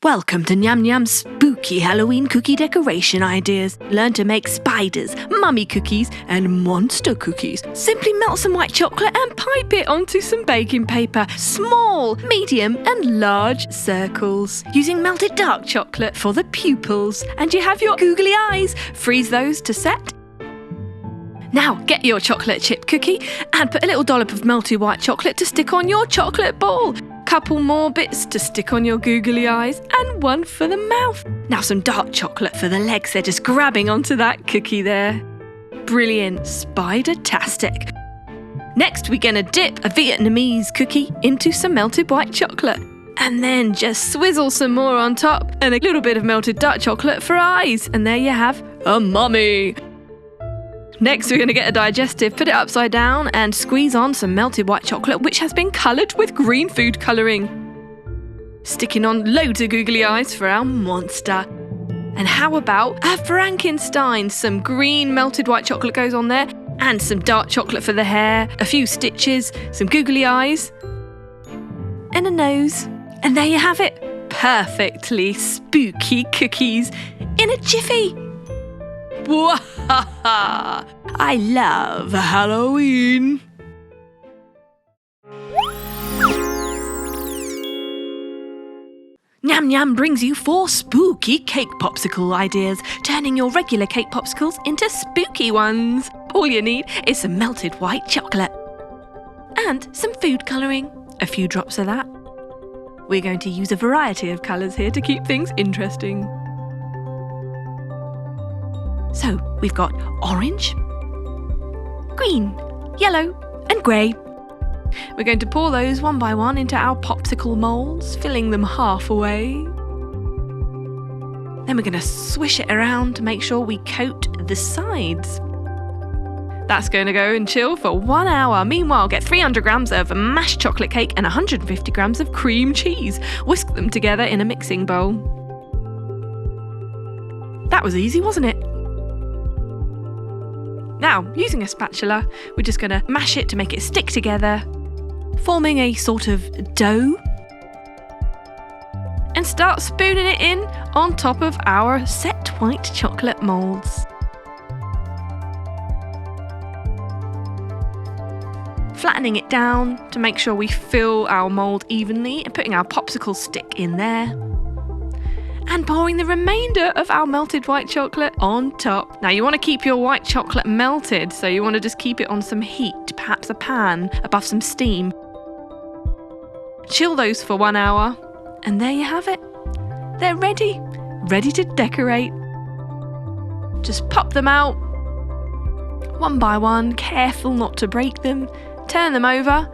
Welcome to Nyam Nyam's spooky Halloween cookie decoration ideas. Learn to make spiders, mummy cookies and monster cookies. Simply melt some white chocolate and pipe it onto some baking paper. Small, medium and large circles. Using melted dark chocolate for the pupils. And you have your googly eyes. Freeze those to set. Now get your chocolate chip cookie and put a little dollop of melted white chocolate to stick on your chocolate ball. Couple more bits to stick on your googly eyes and one for the mouth. Now some dark chocolate for the legs. They're just grabbing onto that cookie there. Brilliant, spider-tastic. Next we're going to dip a Vietnamese cookie into some melted white chocolate. And then just swizzle some more on top and a little bit of melted dark chocolate for eyes. And there you have a mummy. Next, we're going to get a digestive, put it upside down and squeeze on some melted white chocolate, which has been coloured with green food colouring. Sticking on loads of googly eyes for our monster. And how about a Frankenstein? Some green melted white chocolate goes on there and some dark chocolate for the hair, a few stitches, some googly eyes and a nose. And there you have it. Perfectly spooky cookies in a jiffy. Wahaha! I love Halloween! Nyam Nyam brings you 4 spooky cake popsicle ideas, turning your regular cake popsicles into spooky ones. All you need is some melted white chocolate and some food colouring, a few drops of that. We're going to use a variety of colours here to keep things interesting. So, we've got orange, green, yellow and grey. We're going to pour those one by one into our popsicle moulds, filling them half away. Then we're going to swish it around to make sure we coat the sides. That's going to go and chill for 1 hour. Meanwhile, get 300 grams of mashed chocolate cake and 150 grams of cream cheese. Whisk them together in a mixing bowl. That was easy, wasn't it? Now, using a spatula, we're just going to mash it to make it stick together, forming a sort of dough. And start spooning it in on top of our set white chocolate moulds. Flattening it down to make sure we fill our mould evenly and putting our popsicle stick in there. And pouring the remainder of our melted white chocolate on top. Now you want to keep your white chocolate melted, so you want to just keep it on some heat, perhaps a pan above some steam. Chill those for 1 hour, and there you have it. They're ready to decorate. Just pop them out, one by one, careful not to break them. Turn them over,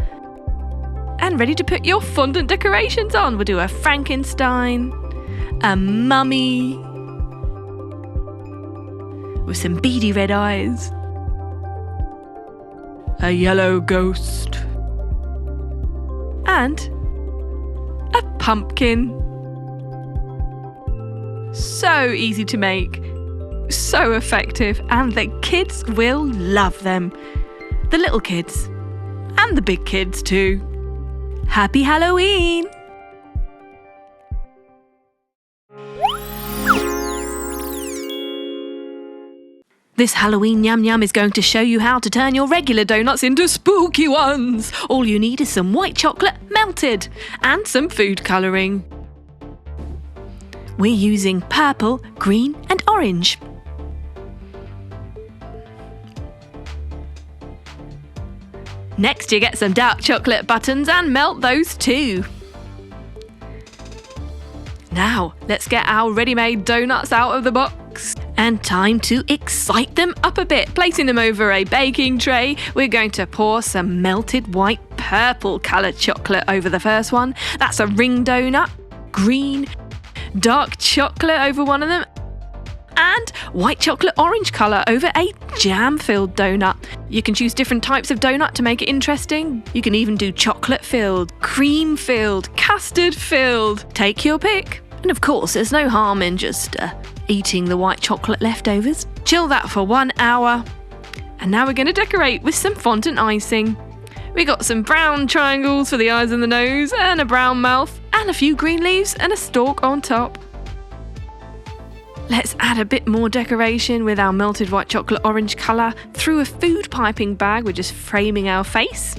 and ready to put your fondant decorations on. We'll do a Frankenstein, a mummy with some beady red eyes, a yellow ghost, and a pumpkin. So easy to make, so effective, and the kids will love them. The little kids, and the big kids too. Happy Halloween! This Halloween Nyam Nyam is going to show you how to turn your regular donuts into spooky ones. All you need is some white chocolate melted and some food colouring. We're using purple, green and orange. Next you get some dark chocolate buttons and melt those too. Now let's get our ready-made donuts out of the box. And time to excite them up a bit. Placing them over a baking tray, we're going to pour some melted white purple coloured chocolate over the first one. That's a ring donut. Green, dark chocolate over one of them. And white chocolate orange colour over a jam-filled donut. You can choose different types of donut to make it interesting. You can even do chocolate-filled, cream-filled, custard-filled. Take your pick. And of course, there's no harm in just eating the white chocolate leftovers. Chill that for 1 hour. And now we're going to decorate with some fondant icing. We got some brown triangles for the eyes and the nose, and a brown mouth, and a few green leaves and a stalk on top. Let's add a bit more decoration with our melted white chocolate orange colour through a food piping bag. We're just framing our face.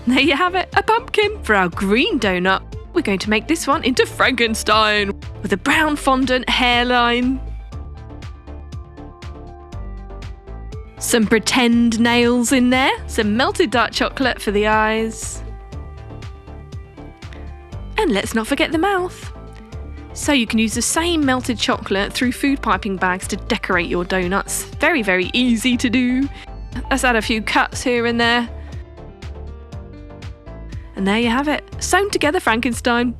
There you have it, a pumpkin for our green donut. We're going to make this one into Frankenstein with a brown fondant hairline. Some pretend nails in there, some melted dark chocolate for the eyes. And let's not forget the mouth. So you can use the same melted chocolate through food piping bags to decorate your donuts. Very, very easy to do. Let's add a few cuts here and there. And there you have it, sewn together Frankenstein.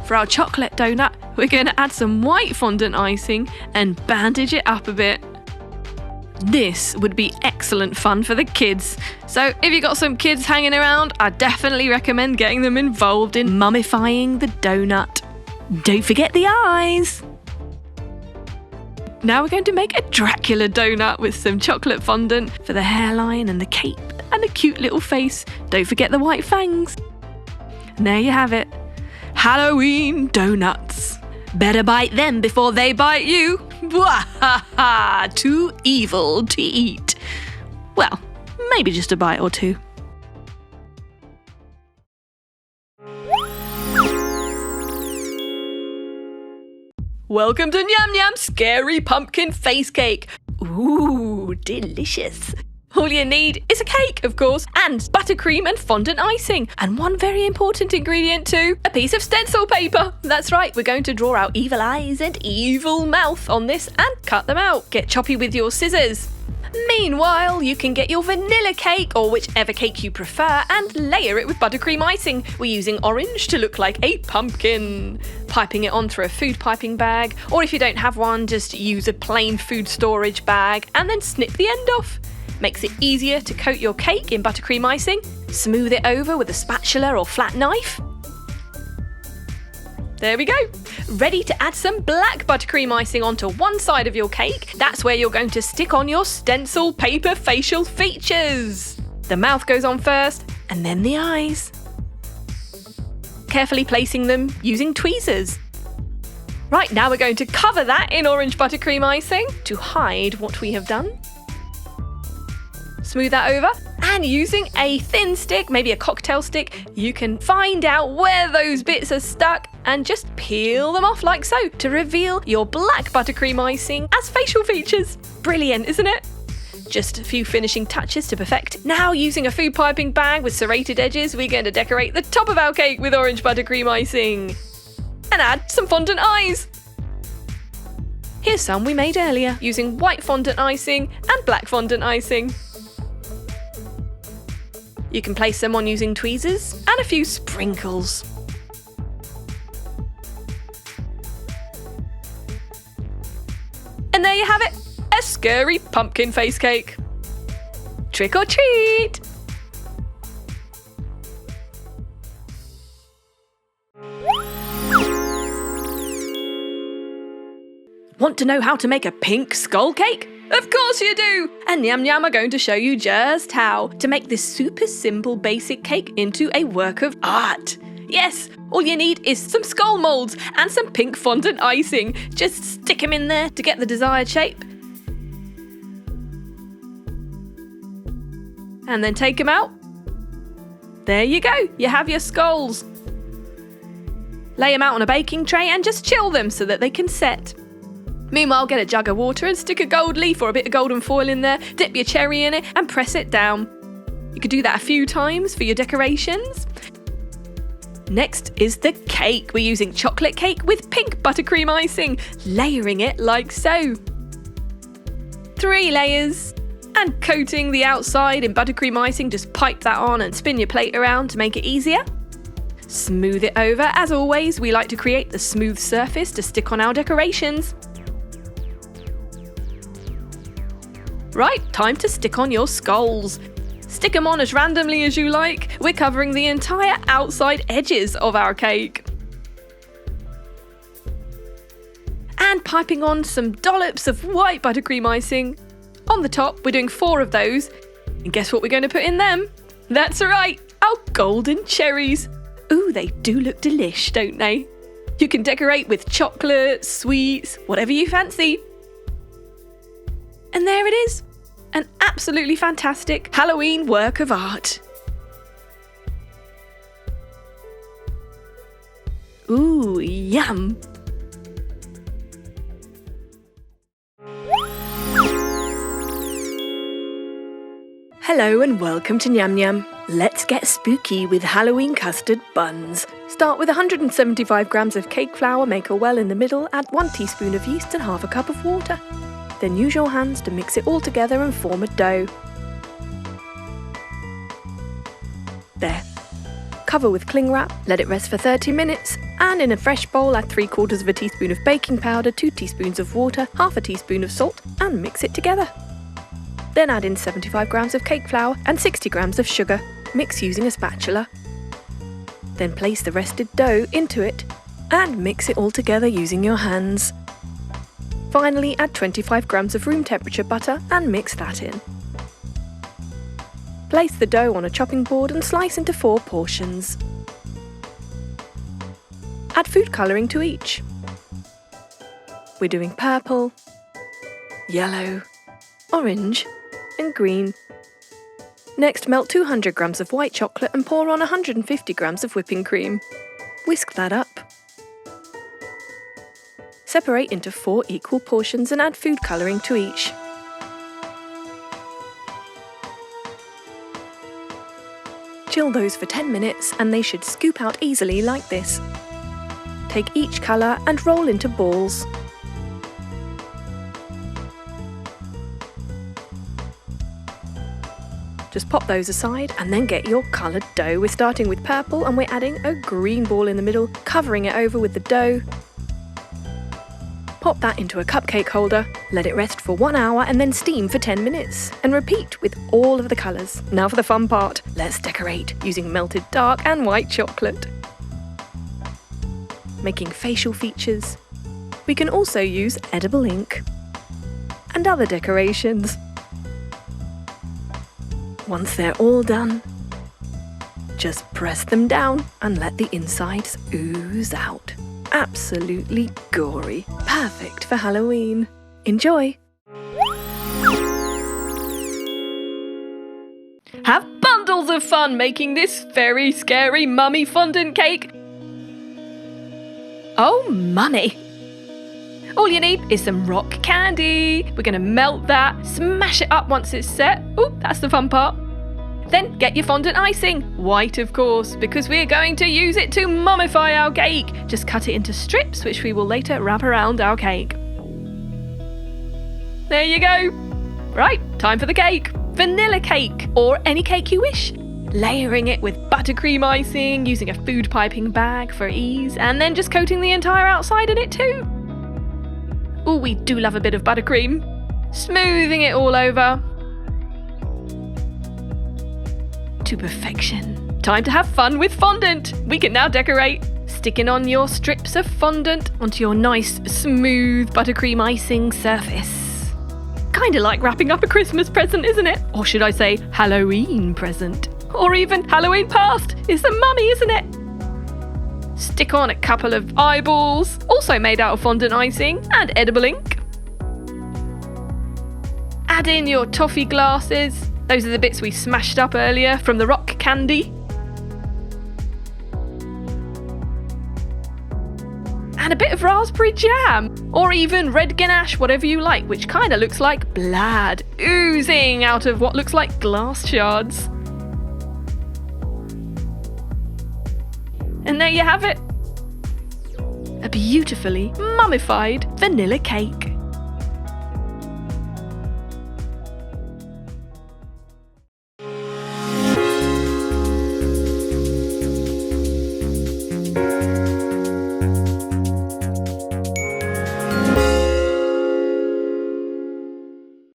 For our chocolate donut, we're going to add some white fondant icing and bandage it up a bit. This would be excellent fun for the kids. So if you've got some kids hanging around, I definitely recommend getting them involved in mummifying the donut. Don't forget the eyes. Now we're going to make a Dracula donut with some chocolate fondant for the hairline and the cape and a cute little face. Don't forget the white fangs. And there you have it. Halloween donuts. Better bite them before they bite you. Wahaha! Too evil to eat. Well, maybe just a bite or two. Welcome to Nyam Nyam Scary Pumpkin Face Cake. Ooh, delicious. All you need is a cake, of course, and buttercream and fondant icing. And one very important ingredient too, a piece of stencil paper. That's right, we're going to draw out evil eyes and evil mouth on this and cut them out. Get choppy with your scissors. Meanwhile, you can get your vanilla cake or whichever cake you prefer and layer it with buttercream icing. We're using orange to look like a pumpkin. Piping it on through a food piping bag, or if you don't have one, just use a plain food storage bag and then snip the end off. Makes it easier to coat your cake in buttercream icing. Smooth it over with a spatula or flat knife. There we go. Ready to add some black buttercream icing onto one side of your cake. That's where you're going to stick on your stencil paper facial features. The mouth goes on first, and then the eyes. Carefully placing them using tweezers. Right, now we're going to cover that in orange buttercream icing to hide what we have done. Smooth that over, and using a thin stick, maybe a cocktail stick, you can find out where those bits are stuck and just peel them off like so to reveal your black buttercream icing as facial features. Brilliant, isn't it? Just a few finishing touches to perfect. Now, using a food piping bag with serrated edges, we're going to decorate the top of our cake with orange buttercream icing and add some fondant eyes. Here's some we made earlier using white fondant icing and black fondant icing. You can place them on using tweezers and a few sprinkles. And there you have it, a scary pumpkin face cake. Trick or treat! Want to know how to make a pink skull cake? Of course you do! And Nyam Nyam are going to show you just how to make this super simple basic cake into a work of art. Yes, all you need is some skull moulds and some pink fondant icing. Just stick them in there to get the desired shape. And then take them out. There you go, you have your skulls. Lay them out on a baking tray and just chill them so that they can set. Meanwhile, get a jug of water and stick a gold leaf or a bit of golden foil in there, dip your cherry in it and press it down. You could do that a few times for your decorations. Next is the cake. We're using chocolate cake with pink buttercream icing, layering it like so. 3 layers. And coating the outside in buttercream icing, just pipe that on and spin your plate around to make it easier. Smooth it over. As always, we like to create the smooth surface to stick on our decorations. Right, time to stick on your skulls. Stick them on as randomly as you like. We're covering the entire outside edges of our cake. And piping on some dollops of white buttercream icing. On the top, we're doing 4 of those. And guess what we're going to put in them? That's right, our golden cherries. Ooh, they do look delish, don't they? You can decorate with chocolate, sweets, whatever you fancy. And there it is, an absolutely fantastic Halloween work of art. Ooh, yum! Hello and welcome to Nyam Nyam. Let's get spooky with Halloween custard buns. Start with 175 grams of cake flour, make a well in the middle, add 1 teaspoon of yeast and half a cup of water. Then use your hands to mix it all together and form a dough. There. Cover with cling wrap, let it rest for 30 minutes, and in a fresh bowl add 3/4 of a teaspoon of baking powder, 2 teaspoons of water, half a teaspoon of salt, and mix it together. Then add in 75 grams of cake flour and 60 grams of sugar. Mix using a spatula. Then place the rested dough into it and mix it all together using your hands. Finally, add 25 grams of room temperature butter and mix that in. Place the dough on a chopping board and slice into 4 portions. Add food colouring to each. We're doing purple, yellow, orange and green. Next, melt 200 grams of white chocolate and pour on 150 grams of whipping cream. Whisk that up. Separate into 4 equal portions and add food colouring to each. Chill those for 10 minutes and they should scoop out easily like this. Take each colour and roll into balls. Just pop those aside and then get your coloured dough. We're starting with purple and we're adding a green ball in the middle, covering it over with the dough. Pop that into a cupcake holder, let it rest for 1 hour and then steam for 10 minutes. And repeat with all of the colours. Now for the fun part, let's decorate using melted dark and white chocolate. Making facial features. We can also use edible ink and other decorations. Once they're all done, just press them down and let the insides ooze out. Absolutely gory. Perfect for Halloween. Enjoy! Have bundles of fun making this very scary mummy fondant cake. Oh, mummy! All you need is some rock candy. We're going to melt that, smash it up once it's set. Ooh, that's the fun part. Then get your fondant icing, white of course, because we're going to use it to mummify our cake. Just cut it into strips, which we will later wrap around our cake. There you go. Right, time for the cake. Vanilla cake, or any cake you wish. Layering it with buttercream icing, using a food piping bag for ease, and then just coating the entire outside in it too. Ooh, we do love a bit of buttercream. Smoothing it all over. To perfection. Time to have fun with fondant. We can now decorate. Sticking on your strips of fondant onto your nice, smooth buttercream icing surface. Kinda like wrapping up a Christmas present, isn't it? Or should I say, Halloween present? Or even Halloween past. It's the mummy, isn't it? Stick on a couple of eyeballs, also made out of fondant icing and edible ink. Add in your toffee glasses. Those are the bits we smashed up earlier from the rock candy. And a bit of raspberry jam, or even red ganache, whatever you like, which kind of looks like blood oozing out of what looks like glass shards. And there you have it. A beautifully mummified vanilla cake.